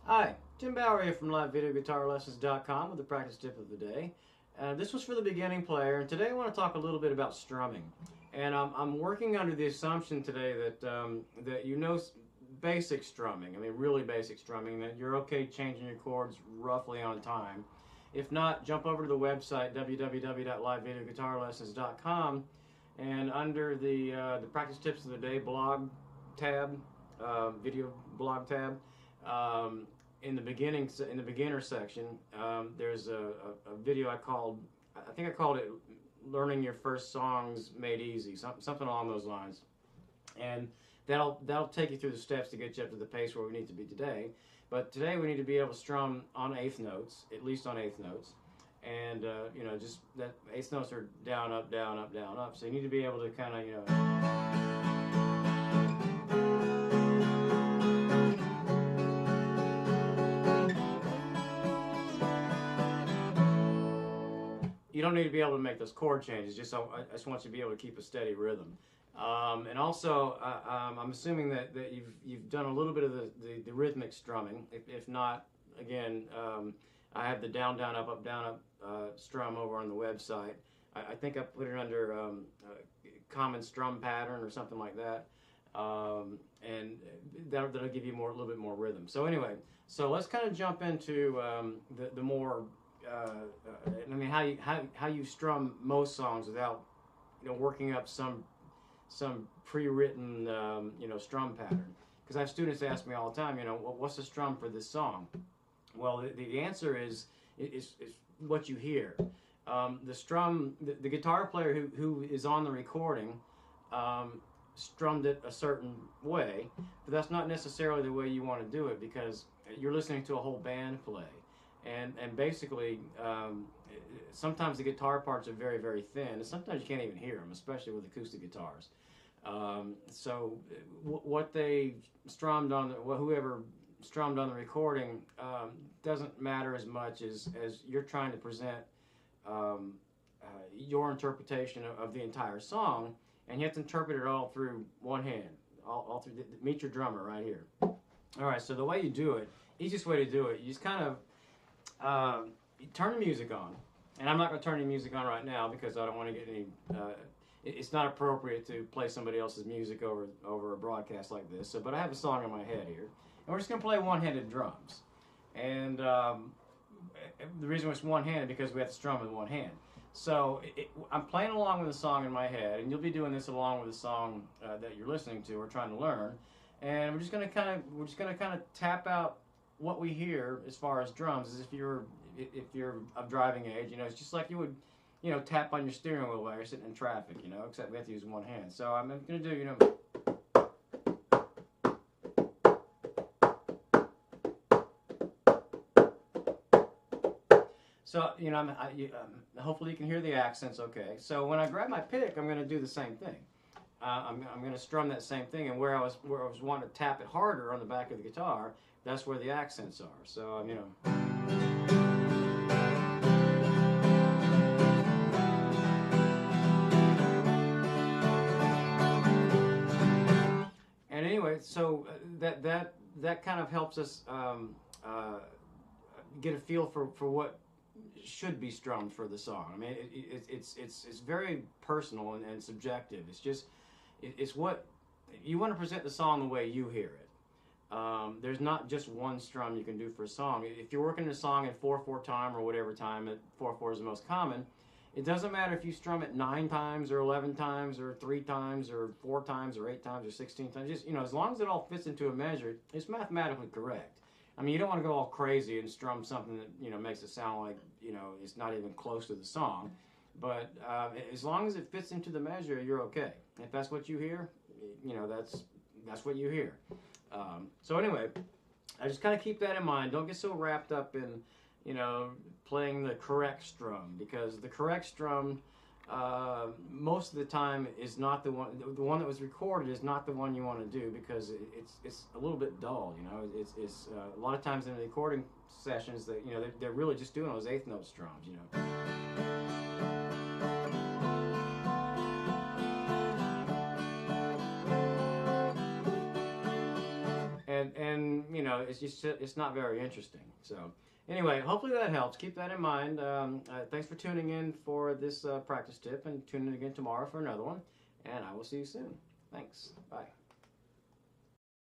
Hi, Tim Bauer here from LiveVideoGuitarLessons.com with the practice tip of the day. This was for the beginning player, and today I want to talk a little bit about strumming. And I'm working under the assumption today that you know basic strumming, I mean really basic strumming, that you're okay changing your chords roughly on time. If not, jump over to the website www.livevideoguitarlessons.com, and under the practice tips of the day blog tab, video blog tab, in the beginner section, there's a video I think I called it "Learning Your First Songs Made Easy," something along those lines, and that'll take you through the steps to get you up to the pace where we need to be today. But today we need to be able to strum on eighth notes, at least on eighth notes, and you know, just that eighth notes are down, up, down, up, down, up. So you need to be able to kind of, you know. You don't need to be able to make those chord changes. I just want you to be able to keep a steady rhythm. And also, I'm assuming that you've done a little bit of the rhythmic strumming. If not, again, I have the down, down, up, down, up strum over on the website. I think I put it under common strum pattern or something like that, and that'll give you a little bit more rhythm. So anyway, so let's kind of jump into the more. I mean, how you strum most songs without, you know, working up some pre-written you know, strum pattern. Because I have students ask me all the time, you know, well, what's the strum for this song? Well, the answer is what you hear. The strum, the guitar player who is on the recording strummed it a certain way, but that's not necessarily the way you want to do it, because you're listening to a whole band play. And basically, sometimes the guitar parts are very, very thin, and sometimes you can't even hear them, especially with acoustic guitars. So what they strummed on, whoever strummed on the recording, doesn't matter as much as you're trying to present your interpretation of the entire song, and you have to interpret it all through one hand, all through. Meet your drummer right here. All right, so the way you do it, easiest way to do it, you just kind of you turn the music on, and I'm not going to turn any music on right now because I don't want to get any. It's not appropriate to play somebody else's music over a broadcast like this. So, but I have a song in my head here, and we're just going to play one-handed drums. And the reason it's one-handed because we have to strum with one hand. So I'm playing along with the song in my head, and you'll be doing this along with the song that you're listening to or trying to learn. And we're just going to kind of tap out what we hear as far as drums, is if you're of driving age, you know, it's just like you would, you know, tap on your steering wheel while you're sitting in traffic, you know, except we have to use one hand. So I'm going to do, you know. So, you know, hopefully you can hear the accents okay. So when I grab my pick, I'm going to do the same thing. I'm going to strum that same thing, and where I was wanting to tap it harder on the back of the guitar, that's where the accents are. So, you know. And anyway, so that kind of helps us get a feel for what should be strummed for the song. I mean, it's very personal and subjective. It's what you want to present the song the way you hear it. There's not just one strum you can do for a song. If you're working a song in 4/4 time or whatever time, 4/4 is the most common, it doesn't matter if you strum it 9 times or 11 times or 3 times or 4 times or 8 times or 16 times. Just, you know, as long as it all fits into a measure, it's mathematically correct. I mean, you don't want to go all crazy and strum something that, you know, makes it sound like, you know, it's not even close to the song. But as long as it fits into the measure, you're okay. If that's what you hear, you know, that's what you hear. So anyway, I just kind of keep that in mind. Don't get so wrapped up in, you know, playing the correct strum, because the correct strum most of the time is not the one. The one that was recorded is not the one you want to do, because it's a little bit dull. You know, it's a lot of times in the recording sessions that, you know, they're really just doing those eighth note strums. You know. And then you know it's not very interesting. So anyway, hopefully that helps. Keep that in mind. Thanks for tuning in for this practice tip, and tune in again tomorrow for another one. And I will see you soon. Thanks. Bye.